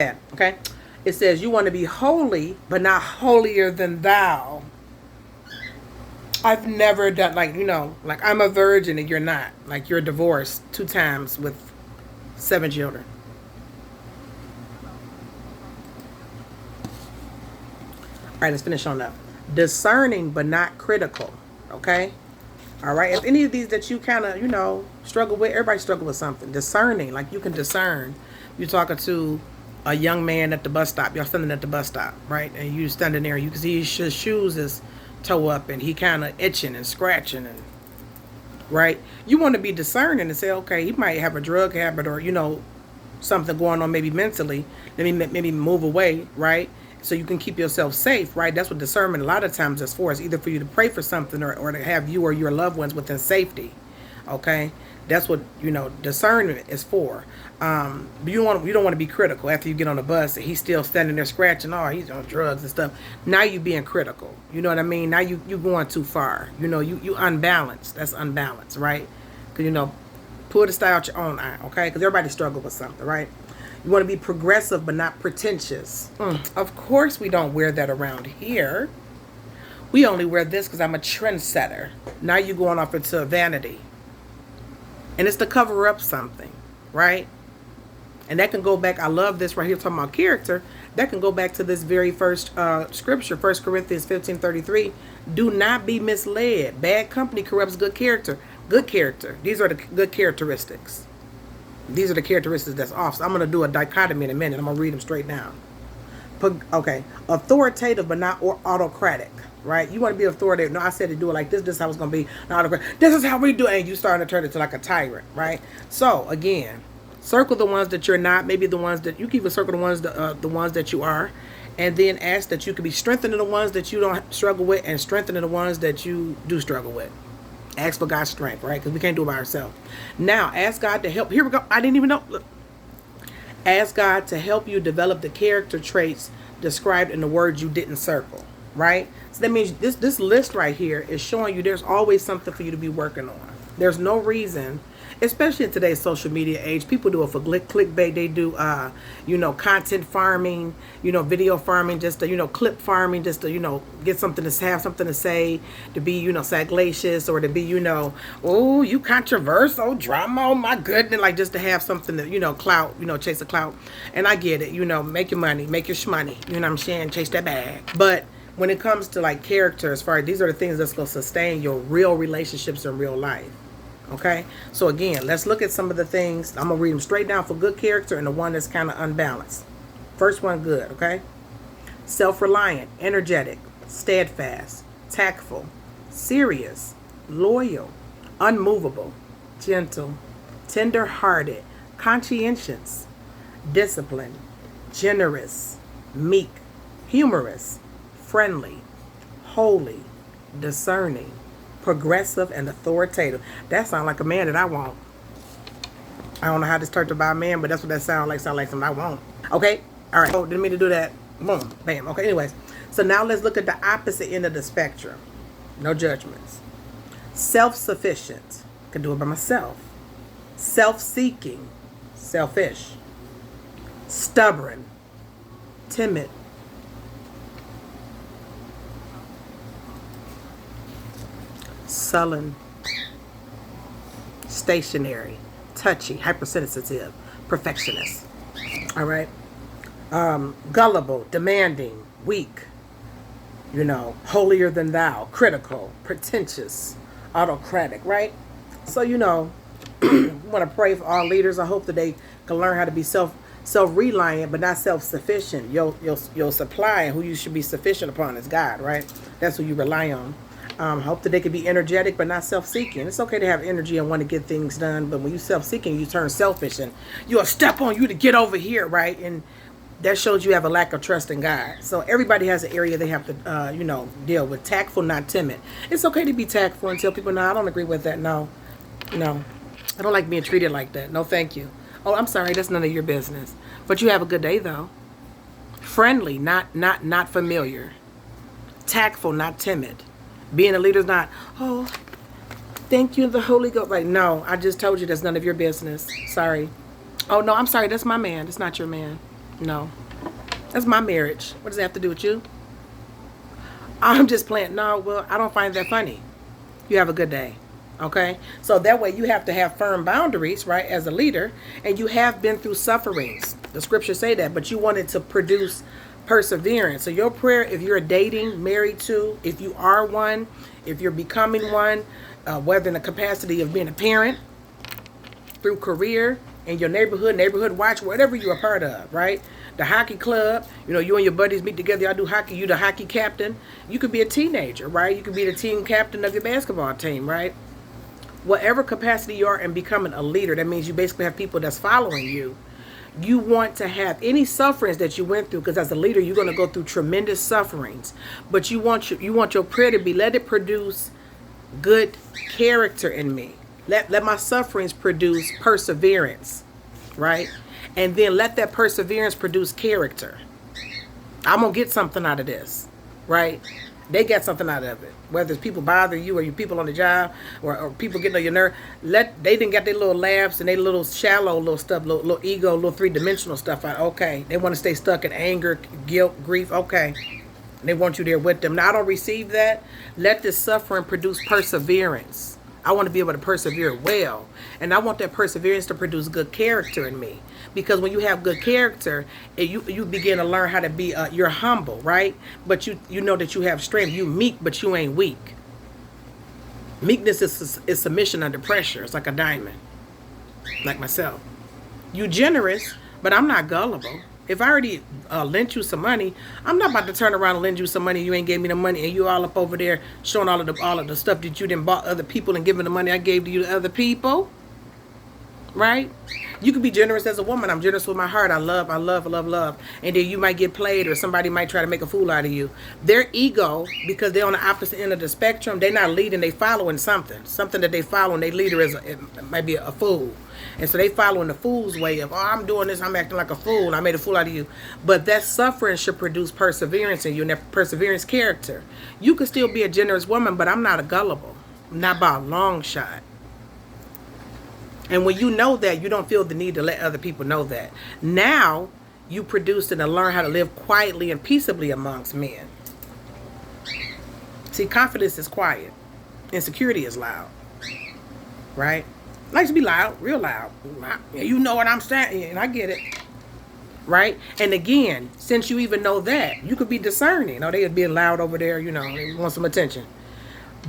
Okay, it says you want to be holy, but not holier than thou. I've never done like like I'm a virgin and you're not. Like you're divorced 2 times with 7 children. All right, let's finish on up. Discerning, but not critical. Okay. All right. If any of these that you kind of struggle with, everybody struggle with something. Discerning, like you can discern. You're talking to a young man at the bus stop. Y'all standing at the bus stop, right? And you standing there. You can see his shoes is toe up, and he kind of itching and scratching, and right. You want to be discerning and say, okay, he might have a drug habit or something going on maybe mentally. Let me maybe move away, right? So you can keep yourself safe, right? That's what discernment a lot of times is for. It's either for you to pray for something or to have you or your loved ones within safety. Okay, that's what discernment is for. You don't want to be critical after you get on the bus and he's still standing there scratching. Oh, he's on drugs and stuff. Now you being critical. You know what I mean? Now you going too far. You unbalanced. That's unbalanced, right? Because pull the style out your own eye. Okay, because everybody struggle with something, right? You want to be progressive but not pretentious. Of course we don't wear that around here. We only wear this because I'm a trendsetter. Now you're going off into vanity. And it's to cover up something, right? And that can go back. I love this right here talking about character. That can go back to this very first scripture, 1 Corinthians 15:33. Do not be misled. Bad company corrupts good character. Good character. These are the good characteristics. These are the characteristics that's off. So I'm going to do a dichotomy in a minute. I'm going to read them straight down. Okay. Authoritative but not autocratic. Right? You want to be authoritative. No, I said to do it like this. This is how it's going to be. Not autocratic. This is how we do it. And you starting to turn into like a tyrant. Right? So, again, circle the ones that you're not. Maybe the ones that you keep a circle the ones that you are. And then ask that you can be strengthening the ones that you don't struggle with and strengthening the ones that you do struggle with. Ask for God's strength, right? Because we can't do it by ourselves. Now, ask God to help. Here we go. I didn't even know. Look. Ask God to help you develop the character traits described in the words you didn't circle, right? So that means this list right here is showing you there's always something for you to be working on. There's no reason, especially in today's social media age, people do it for clickbait. They do, content farming, video farming, just to, clip farming, just to, get something to have something to say, to be, saglacious, or to be, oh, you controversial, drama, oh my goodness, like just to have something to, clout, chase a clout. And I get it, make your money, make your shmoney, you know what I'm saying, chase that bag. But when it comes to like character, as far as these are the things that's going to sustain your real relationships in real life. Okay, so again, let's look at some of the things. I'm going to read them straight down for good character and the one that's kind of unbalanced. First one, good, okay? Self-reliant, energetic, steadfast, tactful, serious, loyal, unmovable, gentle, tender-hearted, conscientious, disciplined, generous, meek, humorous, friendly, holy, discerning, progressive, and authoritative. That sounds like a man that I want. I don't know how this turned about a man, but that's what that sounds like. Sound like something I want. Okay? All right. Oh, didn't mean to do that. Boom. Bam. Okay, anyways. So now let's look at the opposite end of the spectrum. No judgments. Self-sufficient. Can do it by myself. Self-seeking. Selfish. Stubborn. Timid. Sullen, stationary, touchy, hypersensitive, perfectionist. All right. Gullible, demanding, weak, holier than thou, critical, pretentious, autocratic, right? So, we want to pray for all leaders. I hope that they can learn how to be self-reliant, but not self-sufficient. Your supply and who you should be sufficient upon is God, right? That's who you rely on. Hope that they can be energetic but not self-seeking. It's okay to have energy and want to get things done, but when you're self-seeking, you turn selfish and you'll step on you to get over here, right? And that shows you have a lack of trust in God. So everybody has an area they have to, deal with. Tactful, not timid. It's okay to be tactful and tell people, no, I don't agree with that. No. I don't like being treated like that. No, thank you. Oh, I'm sorry. That's none of your business. But you have a good day, though. Friendly, not familiar. Tactful, not timid. Being a leader is not, oh, thank you, the Holy Ghost. Like, no, I just told you that's none of your business. Sorry. Oh, no, I'm sorry. That's my man. That's not your man. No. That's my marriage. What does that have to do with you? I'm just playing. No, well, I don't find that funny. You have a good day. Okay? So that way you have to have firm boundaries, right, as a leader, and you have been through sufferings. The scriptures say that, but you wanted to produce perseverance. So your prayer, if you're dating, married to, if you are one, if you're becoming one, whether in the capacity of being a parent, through career, in your neighborhood watch, whatever you're a part of, right? The hockey club, you and your buddies meet together, y'all do hockey, you the hockey captain. You could be a teenager, right? You could be the team captain of your basketball team, right? Whatever capacity you are in becoming a leader, that means you basically have people that's following you. You want to have any sufferings that you went through, because as a leader, you're going to go through tremendous sufferings. But you want your prayer to be, let it produce good character in me. Let my sufferings produce perseverance, right? And then let that perseverance produce character. I'm going to get something out of this, right? They get something out of it. Whether it's people bother you or you people on the job or people getting on your nerve. They didn't get their little laughs and their little shallow little stuff, little ego, little three-dimensional stuff out. Okay. They want to stay stuck in anger, guilt, grief. Okay. They want you there with them. Now, I don't receive that. Let this suffering produce perseverance. I want to be able to persevere well. And I want that perseverance to produce good character in me. Because when you have good character, you begin to learn how to be, you're humble, right? But you know that you have strength. You meek, but you ain't weak. Meekness is submission under pressure. It's like a diamond. Like myself. You generous, but I'm not gullible. If I already lent you some money, I'm not about to turn around and lend you some money. You ain't gave me the money, and you all up over there showing all of the stuff that you didn't bought other people and giving the money I gave to you to other people, right? You can be generous as a woman. I'm generous with my heart. I love. And then you might get played, or somebody might try to make a fool out of you. Their ego, because they're on the opposite end of the spectrum, they're not leading. They following something that they follow, and their leader it might be a fool. And so they following the fool's way of, I'm doing this, I'm acting like a fool, and I made a fool out of you. But that suffering should produce perseverance in you, and that perseverance character. You could still be a generous woman, but I'm not a gullible. Not by a long shot. And when you know that, you don't feel the need to let other people know that. Now, you produce and learn how to live quietly and peaceably amongst men. See, confidence is quiet. Insecurity is loud. Right? Likes to be loud, real loud. You know what I'm saying, and I get it. Right? And again, since you even know that, you could be discerning. Oh, they are being loud over there, they want some attention.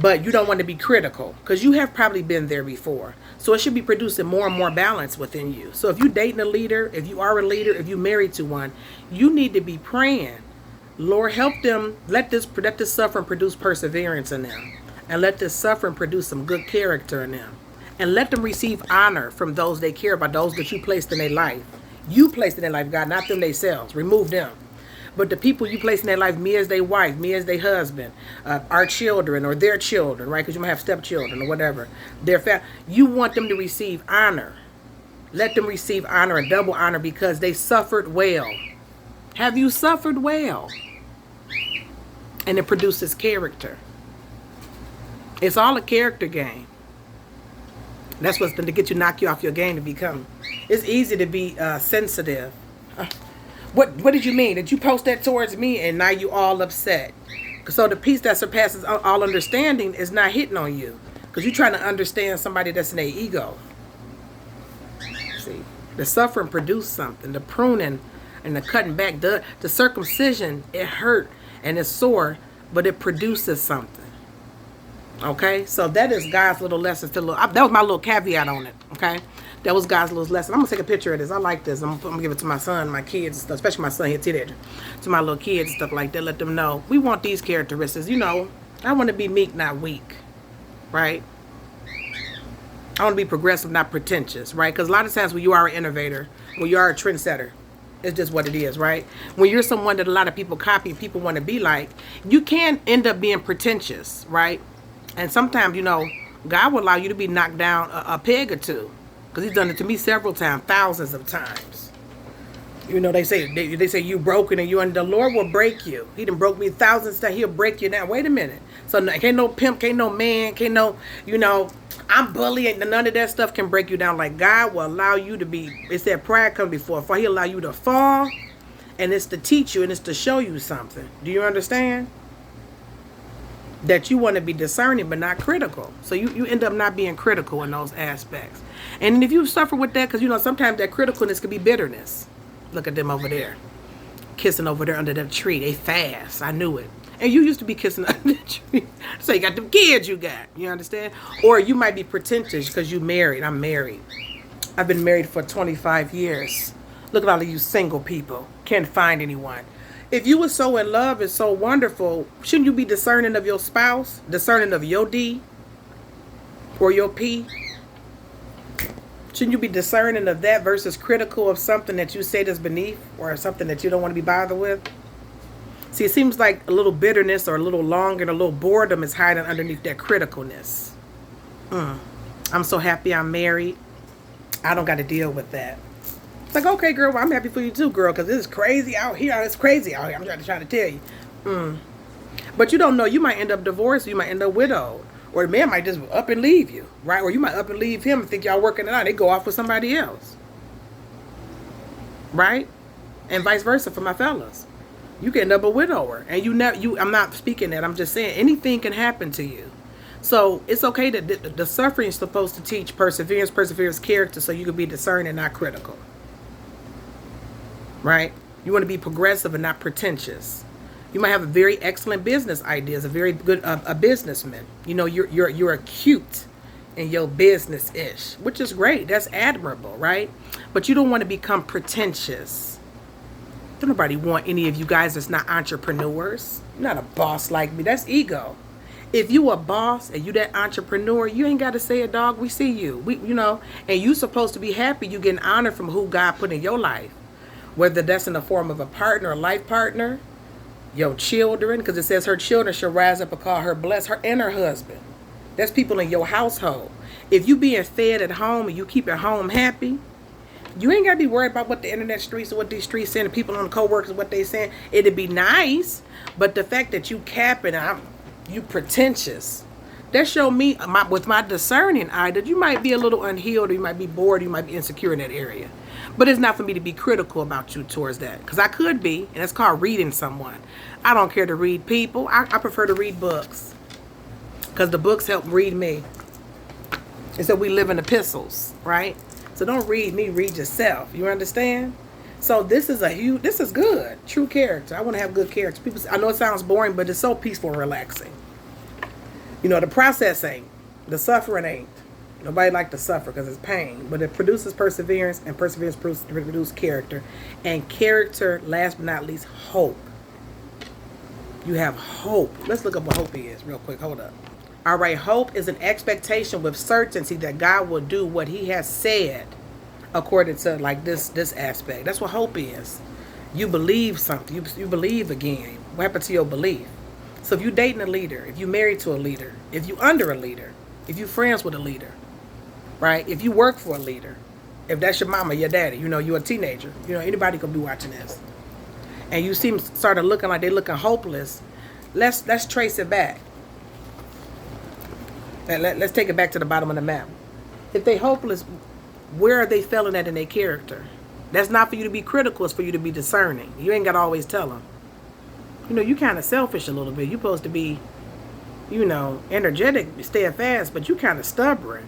But you don't want to be critical, because you have probably been there before. So it should be producing more and more balance within you. So if you're dating a leader, if you are a leader, if you're married to one, you need to be praying. Lord, help them. Let this suffering produce perseverance in them. And let this suffering produce some good character in them. And let them receive honor from those they care about, those that you placed in their life. You placed in their life, God, not them themselves. Remove them. But the people you place in their life, me as their wife, me as their husband, our children or their children, right? Because you might have stepchildren or whatever. You want them to receive honor. Let them receive honor and double honor because they suffered well. Have you suffered well? And it produces character. It's all a character game. That's what's going to get you, knock you off your game to become. It's easy to be sensitive. What did you mean? Did you post that towards me and now you all upset? So the peace that surpasses all understanding is not hitting on you. Because you're trying to understand somebody that's in their ego. See, the suffering produced something. The pruning and the cutting back, the circumcision, it hurt and it's sore, but it produces something. Okay, so that is God's little lesson. That was my little caveat on it. Okay, that was God's little lesson. I'm gonna take a picture of this. I like this. I'm gonna give it to my son, my kids, and stuff, especially my son. He's a teenager. To my little kids and stuff like that. Let them know we want these characteristics. I want to be meek, not weak. Right? I want to be progressive, not pretentious. Right? Because a lot of times when you are an innovator, when you are a trendsetter, it's just what it is, right? When you're someone that a lot of people copy, people want to be like, you can end up being pretentious, right? And sometimes, God will allow you to be knocked down a peg or two. Because he's done it to me several times, thousands of times. They say you broken and the Lord will break you. He done broke me thousands of times. He'll break you now. Wait a minute. So can't no pimp, can't no man, can't no, I'm bullying. None of that stuff can break you down. Like God will allow you to be, it said pride comes before. He'll allow you to fall And it's to teach you and it's to show you something. Do you understand? That you want to be discerning but not critical. So you end up not being critical in those aspects. And if you suffer with that, because, you know, sometimes that criticalness could be bitterness. Look at them over there. Kissing over there under that tree. They fast. I knew it. And you used to be kissing under the tree. So you got them kids you got. You understand? Or you might be pretentious because you married. I'm married. I've been married for 25 years. Look at all of you single people. Can't find anyone. If you were so in love and so wonderful, shouldn't you be discerning of your spouse? Discerning of your D? Or your P? Shouldn't you be discerning of that versus critical of something that you say that's beneath? Or something that you don't want to be bothered with? See, it seems like a little bitterness or a little longing, a little boredom is hiding underneath that criticalness. I'm so happy I'm married. I don't got to deal with that. It's like, okay, girl, well, I'm happy for you too, girl, because this is crazy out here. It's crazy out here. I'm trying to tell you. But you don't know. You might end up divorced. You might end up widowed. Or the man might just up and leave you, right? Or you might up and leave him and think y'all working it out. They go off with somebody else. Right? And vice versa for my fellas. You can end up a widower. And I'm not speaking that. I'm just saying anything can happen to you. So it's okay that the suffering is supposed to teach perseverance, character, so you can be discerning and not critical. Right? You want to be progressive and not pretentious. You might have a very excellent business ideas, a very good a businessman. You know, you're acute in your business-ish, which is great. That's admirable, right? But you don't want to become pretentious. Don't nobody want any of you guys that's not entrepreneurs. You're not a boss like me. That's ego. If you a boss and you that entrepreneur, you ain't got to say it, dog. We see you. And you supposed to be happy you getting honor from who God put in your life. Whether that's in the form of a partner, a life partner, your children, because it says her children shall rise up and call her blessed, her and her husband. That's people in your household. If you being fed at home and you keep your home happy, you ain't got to be worried about what the internet streets or what these streets saying, the people on the co-workers, what they saying. It'd be nice, but the fact that you capping, you pretentious, that show me with my discerning eye that you might be a little unhealed, or you might be bored, or you might be insecure in that area. But it's not for me to be critical about you towards that, because I could be, and it's called reading someone. I don't care to read people. I prefer to read books, because the books help read me. And so we live in epistles, right? So don't read me, read yourself. You understand? So this is good. True character. I want to have good character. People say, I know it sounds boring, but it's so peaceful and relaxing. You know, the process ain't. The suffering ain't. Nobody like to suffer because it's pain. But it produces perseverance, and perseverance produces character. And character, last but not least, hope. You have hope. Let's look up what hope is real quick. Hold up. All right, hope is an expectation with certainty that God will do what he has said, according to like this aspect. That's what hope is. You believe something. You believe again. What happened to your belief? So if you're dating a leader, if you're married to a leader, if you're under a leader, if you're friends with a leader, right? If you work for a leader, if that's your mama, your daddy, you know, you're a teenager, you know, anybody could be watching this, and you started looking like they're looking hopeless, let's trace it back. Let's take it back to the bottom of the map. If they hopeless, where are they failing at in their character? That's not for you to be critical. It's for you to be discerning. You ain't got to always tell them. You know, you kind of selfish a little bit. You're supposed to be, you know, energetic, steadfast, but you kind of stubborn.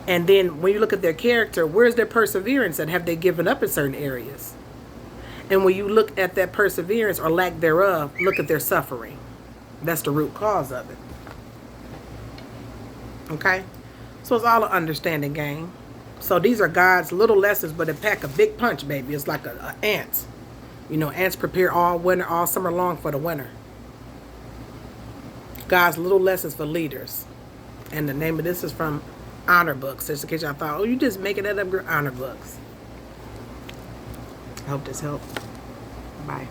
And then when you look at their character, where's their perseverance and have they given up in certain areas? And when you look at that perseverance or lack thereof, look at their suffering. That's the root cause of it. Okay? So it's all an understanding game. So these are God's little lessons, but it pack a big punch, baby. It's like a ants. You know, ants prepare all winter, all summer long for the winter. God's little lessons for leaders. And the name of this is from Honor Books. Just in case y'all thought, oh, you just making that up, Honor Books. I hope this helped. Bye.